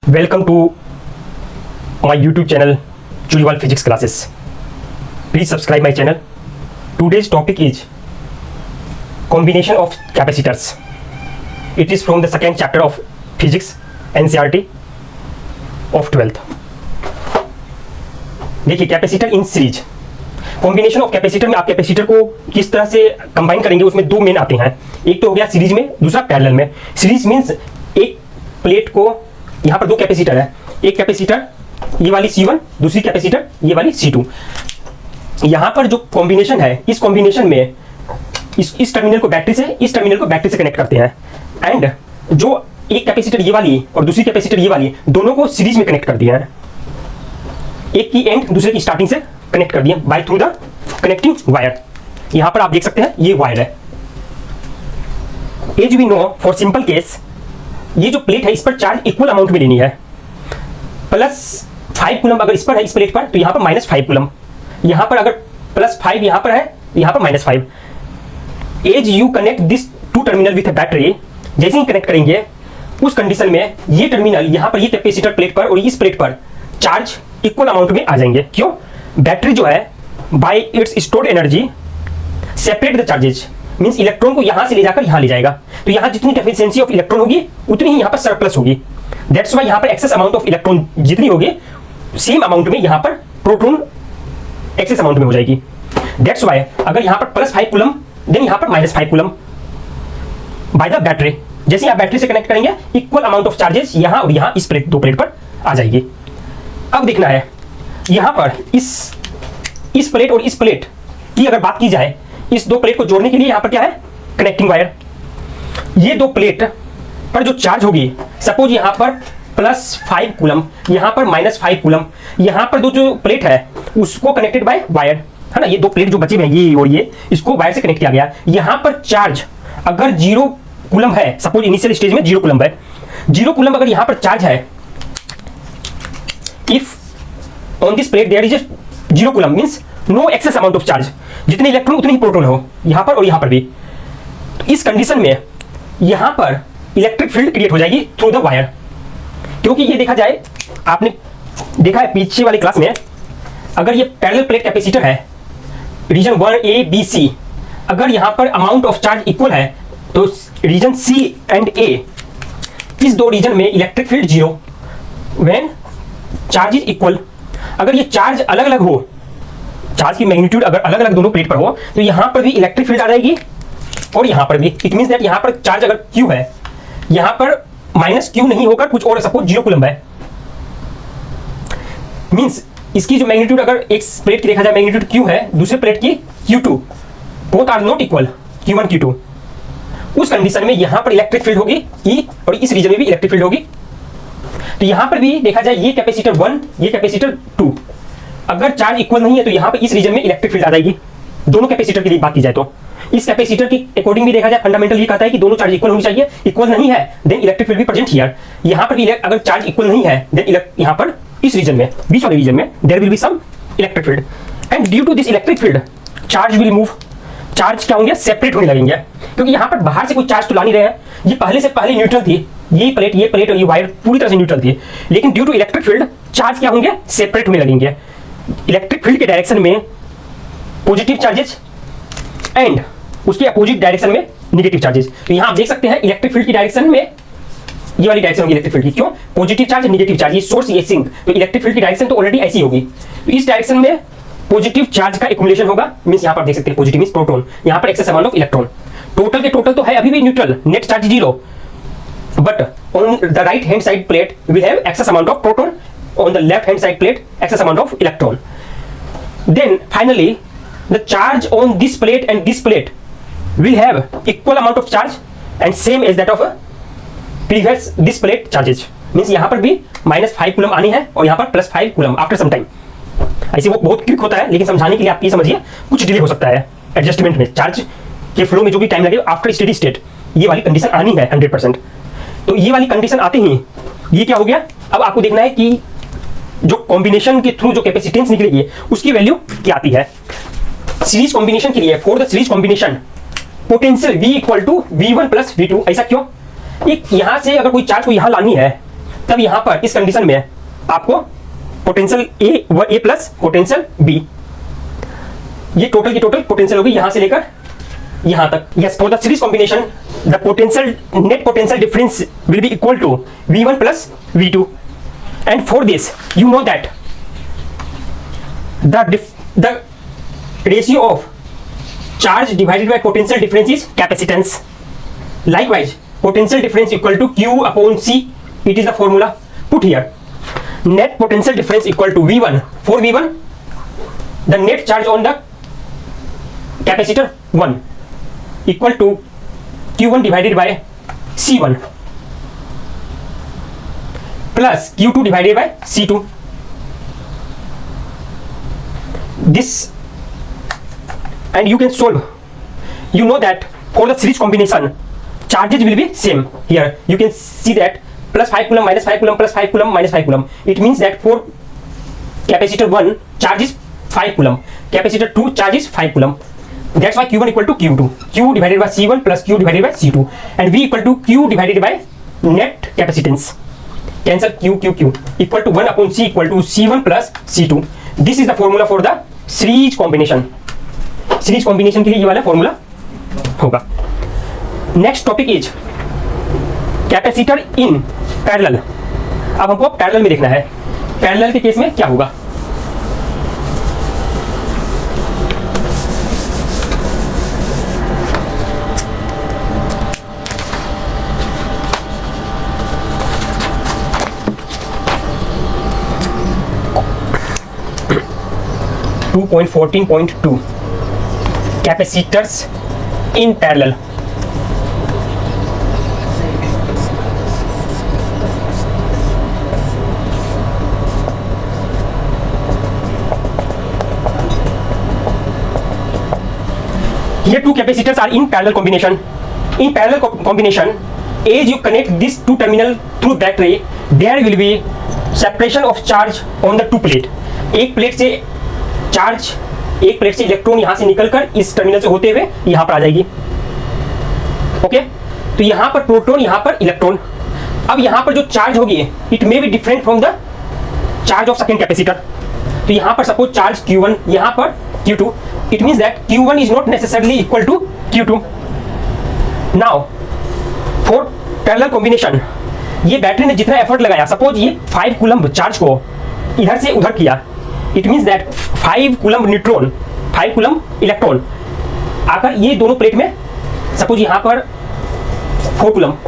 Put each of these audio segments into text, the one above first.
Welcome to my YouTube channel, Churiwal Physics Classes. Please subscribe my channel. Today's topic is combination of capacitors. It is from the second chapter of Physics NCERT of 12th. देखिए, capacitor in series, combination of capacitor में आप capacitor को किस तरह से combine करेंगे, उसमें दो मेन आते हैं. एक तो हो गया सीरीज में, दूसरा पैरेलल में. सीरीज मींस एक प्लेट को, यहाँ पर दो कैपेसिटर है, एक कैपेसिटर ये वाली C1, दूसरी कैपेसिटर ये वाली C2. यहाँ पर जो कॉम्बिनेशन है, इस कॉम्बिनेशन में इस टर्मिनल को बैटरी से, इस टर्मिनल को बैटरी से कनेक्ट करते हैं. एंड जो एक कैपेसिटर ये वाली और दूसरी कैपेसिटर ये वाली, दोनों को सीरीज में कनेक्ट कर दिया है. एक की एंड दूसरे की स्टार्टिंग से कनेक्ट कर दिया by through the connecting wire. यहां पर आप देख सकते हैं ये वायर है. As we know for simple case, ये जो प्लेट है इस पर चार्ज इक्वल अमाउंट में लेनी है. +5 कूलम अगर इस पर है, इस प्लेट पर, तो यहां पर -5 कूलम. यहां पर अगर +5 यहां पर है, यहां पर -5. As you connect this to terminal with battery, जैसे ही कनेक्ट करेंगे उस कंडीशन में ये टर्मिनल यहां पर, ये कैपेसिटर प्लेट पर और इस प्लेट पर चार्ज इक्वल अमाउंट में आ जाएंगे. क्यों? बैटरी जो है bye it's stored energy separate the charges, means electron को यहां से ले जाकर यहां ले जाएगा. तो यहां जितनी डेफिशिएंसी ऑफ इलेक्ट्रॉन होगी उतनी ही यहां पर सरप्लस होगी. दैट्स व्हाई यहां पर एक्सेस अमाउंट ऑफ इलेक्ट्रॉन जितनी होगी, सेम अमाउंट में यहां पर प्रोटॉन एक्सेस अमाउंट में हो जाएगी. दैट्स व्हाई अगर यहां पर +5 कूलम, देन यहां पर -5 कूलम बाय द बैटरी. जैसे आप बैटरी से कनेक्ट करेंगे, इक्वल अमाउंट ऑफ चार्जेस यहां और यहां इस प्लेट, दो प्लेट पर आ जाएगी. अब देखना है यहां पर इस प्लेट और इस प्लेट की अगर बात की जाए, इस दो प्लेट को जोड़ने के लिए यहां पर क्या है, कनेक्टिंग वायर. ये दो प्लेट पर जो चार्ज होगी, सपोज यहां पर +5 कूलम, यहां पर -5 कूलम, यहां पर दो जो प्लेट है उसको कनेक्टेड बाय वायर है ना. ये दो प्लेट जो बचे हुए हैं, ये और ये, इसको वायर से कनेक्ट किया गया. यहां पर चार्ज अगर 0 कूलम है, सपोज इनिशियल स्टेज में 0 कूलम है, 0 कूलम अगर यहां पर चार्ज है, if on this plate there is 0 coulomb, means no excess amount of charge, जितने इलेक्ट्रॉन उतने ही प्रोटॉन हो यहां पर और यहां पर भी. तो इस कंडीशन में यहां पर इलेक्ट्रिक फील्ड क्रिएट हो जाएगी थ्रू द वायर. क्योंकि ये देखा जाए, आपने देखा है पीछे वाली क्लास में, अगर ये पैरेलल प्लेट कैपेसिटर है, रीजन 1A B C, अगर यहां पर अमाउंट ऑफ चार्ज इक्वल है, तो रीजन C एंड A, इस दो रीजन में electric field 0 when charge is equal. अगर ये चार्ज अलग अलग हो, चार्ज की मैग्नीट्यूड अगर अलग अलग दोनों प्लेट पर हो, तो यहां पर भी इलेक्ट्रिक फील्ड आ जाएगी और यहां पर भी. इट मींस दैट यहां पर चार्ज अगर Q है, यहां पर -Q नहीं होकर कुछ और, सपोज 0 कूलम है, मींस इसकी जो मैग्नीट्यूड अगर एक प्लेट की देखा जाए मैग्नीट्यूड Q है, दूसरे प्लेट की Q2, both are not equal, Q1 Q2. उस कंडीशन में यहां पर इलेक्ट्रिक फील्ड होगी E, और इस रीजन में भी इलेक्ट्रिक फील्ड होगी. तो यहां पर भी देखा जाए, ये कैपेसिटर 1, ये कैपेसिटर 2, अगर चार्ज इक्वल नहीं है तो यहां पर इस रीजन में इलेक्ट्रिक फील्ड आ जाएगी. दोनों कैपेसिटर की बात की जाए तो इस कैपेसिटर की अकॉर्डिंग भी देखा जाए, फंडामेंटल ये कहता है कि दोनों चार्ज इक्वल होनी चाहिए. इक्वल नहीं है देन इलेक्ट्रिक फील्ड भी प्रेजेंट हियर. यहां पर भी अगर चार्ज इक्वल नहीं है, देन यहां पर इस रीजन में, बीच वाले रीजन में, there will be some electric field. And due to this electric field charge will move. Charge क्या होंगे, सेपरेट होने लगेंगे. क्योंकि यहां पर बाहर से कोई चार्ज तो ला नहीं रहे हैं, ये पहले से पहले न्यूट्रल थी, ये प्लेट और ये वायर पूरी तरह से न्यूट्रल थी. लेकिन due to electric field charge क्या होंगे, सेपरेट होने लगेंगे. इलेक्ट्रिक फील्ड के डायरेक्शन में पॉजिटिव चार्जेस एंड उसके अपोजिट डायरेक्शन में नेगेटिव चार्जेस. तो यहां आप देख सकते हैं इलेक्ट्रिक फील्ड की डायरेक्शन में ये वाली डायरेक्शन होगी इलेक्ट्रिक फील्ड की. क्यों? पॉजिटिव चार्ज नेगेटिव चार्ज, ये सोर्स ये सिंक, तो इलेक्ट्रिक फील्ड की डायरेक्शन तो ऑलरेडी ऐसी होगी. तो इस डायरेक्शन में पॉजिटिव चार्ज का एक्युमुलेशन होगा, मींस यहां पर देख सकते हैं पॉजिटिव मींस प्रोटॉन, यहां पर access amount of electron. Total के टोटल तो है अभी भी neutral, net charge 0, but on the right hand side plate will have access amount of proton, on the left hand side plate access amount of electron. Then finally the charge on this plate and this plate will have equal amount of charge and same as that of a previous this plate charges. Means यहाँ पर भी -5 coulomb आनी है और यहाँ पर +5 coulomb after some time. ऐसे वो बहुत क्विक होता है, लेकिन समझाने के लिए आप ये समझिए कुछ डिले हो सकता है एडजस्टमेंट में. चार्ज के फ्लो में जो भी टाइम लगेगा आफ्टर स्टेडी स्टेट, ये वाली कंडीशन आनी है 100%. तो ये वाली कंडीशन आते ही ये क्या हो गया, अब आपको देखना है कि जो कॉम्बिनेशन के थ्रू जो कैपेसिटेंस निकलेगी उसकी वैल्यू क्या आती है. सीरीज कॉम्बिनेशन के लिए, for the series combination potential V = V1 + V2. ऐसा क्यों? एक यहां से अगर कोई चार्ज को यहां लानी है तब यहां पर इस कंडीशन में आपको potential A plus potential B, ये टोटल की टोटल पोटेंशियल होगी यहां से लेकर यहां तक. Yes, for the series combination the potential net potential difference will be equal to V1 plus V2 and for this you know that the ratio of charge divided by potential difference is capacitance. Likewise, potential difference equal to Q upon C. It is the formula put here. Net potential difference equal to V1. For V1, the net charge on the capacitor 1 equal to Q1 divided by C1 plus Q2 divided by C2. This, and you can solve. You know that for the series combination charges will be same. Here you can see that plus 5 coulomb minus 5 coulomb plus 5 coulomb minus 5 coulomb. It means that for capacitor 1 charge is 5 coulomb, capacitor 2 charge is 5 coulomb. That's why Q1 equal to Q2, Q divided by C1 plus Q divided by C2, and V equal to Q divided by net capacitance. Cancel Q equal to 1 upon C equal to C1 plus C2. This is the formula for the series combination. Series combination के लिए ये वाला formula होगा. Next topic is capacitor in parallel. अब हमको parallel में देखना है. पैरेलल के केस में क्या होगा. Two 14.2 capacitors in parallel. Here two capacitors are in parallel combination. In parallel combination, as you connect these two terminal through battery, there will be separation of charge on the two plate. एक plate से charge, एक plate से electron यहां से निकलकर इस terminal से होते हुए यहां पर आ जाएगी. ओके, तो यहां पर प्रोटॉन, यहां पर इलेक्ट्रॉन. अब यहां पर जो चार्ज होगी it may be different from the charge of second capacitor. तो यहां पर सपोज चार्ज Q1, यहां पर Q2. It means that Q1 is not necessarily equal to Q2. Now, for parallel combination, ये बैटरी ने जितना एफर्ट लगाया, सपोज ये 5 कूलम्ब चार्ज को इधर से उधर किया, it means that 5 coulomb neutron, 5 coulomb electron आकर ये दोनों प्लेट में, सपोज यहाँ पर 4 कूलम्ब,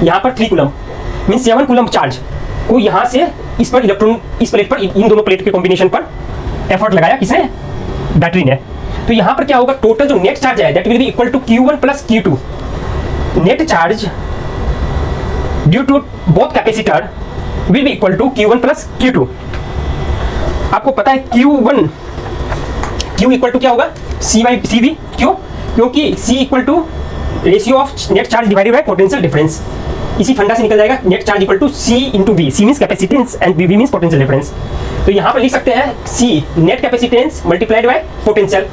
यहाँ पर 3 कूलम्ब, मीन्स 7 कूलम्ब चार्ज को यहाँ से इस पर इलेक्ट्रॉन, इस प्लेट पर, इन दोनों प्लेट के कॉम्बिनेशन पर एफर्ट लगाया किसने, बैटरी ने. तो यहां पर क्या होगा, टोटल जो नेट चार्ज है that will be equal to Q1 plus Q2. Net charge due to both capacitor will be equal to Q1 plus Q2. आपको पता है Q इक्वल टू क्या होगा, CV. क्यों, क्योंकि C equal to ratio of net charge divided by potential difference. इसी funda से निकल जाएगा net charge equal to C into V. C means capacitance and V means potential difference. तो यहाँ पर लिख सकते हैं C net capacitance multiplied by potential.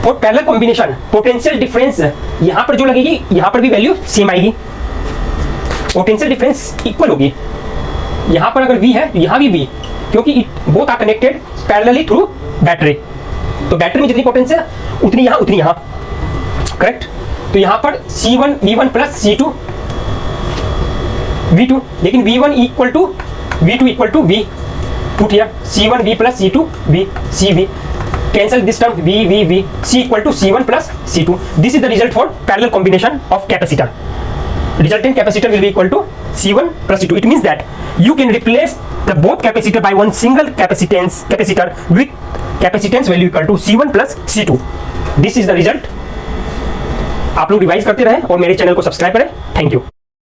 For parallel combination potential difference यहाँ पर जो लगेगी यहाँ पर भी वैल्यू सेम आएगी. पोटेंशियल डिफरेंस इक्वल होगी. यहाँ पर अगर V है तो यहाँ भी V, क्योंकि both are connected parallelly through battery. तो बैटरी में जितनी पोटेंशियल उतनी यहाँ, करेक्ट. तो यहाँ पर C1 V1 plus C2 V2, लेकिन V1 equal to V2 equal to V. Put here C1 V plus C2 V, CV. Cancel this term V. C equal to C1 plus C2. This is the result for parallel combination of capacitor. Resultant capacitor will be equal to C1 plus C2. It means that you can replace the both capacitor by one single capacitor with capacitance value equal to C1 plus C2. This is the result. आप लोग revise करते रहें और मेरे channel को subscribe करें. Thank you.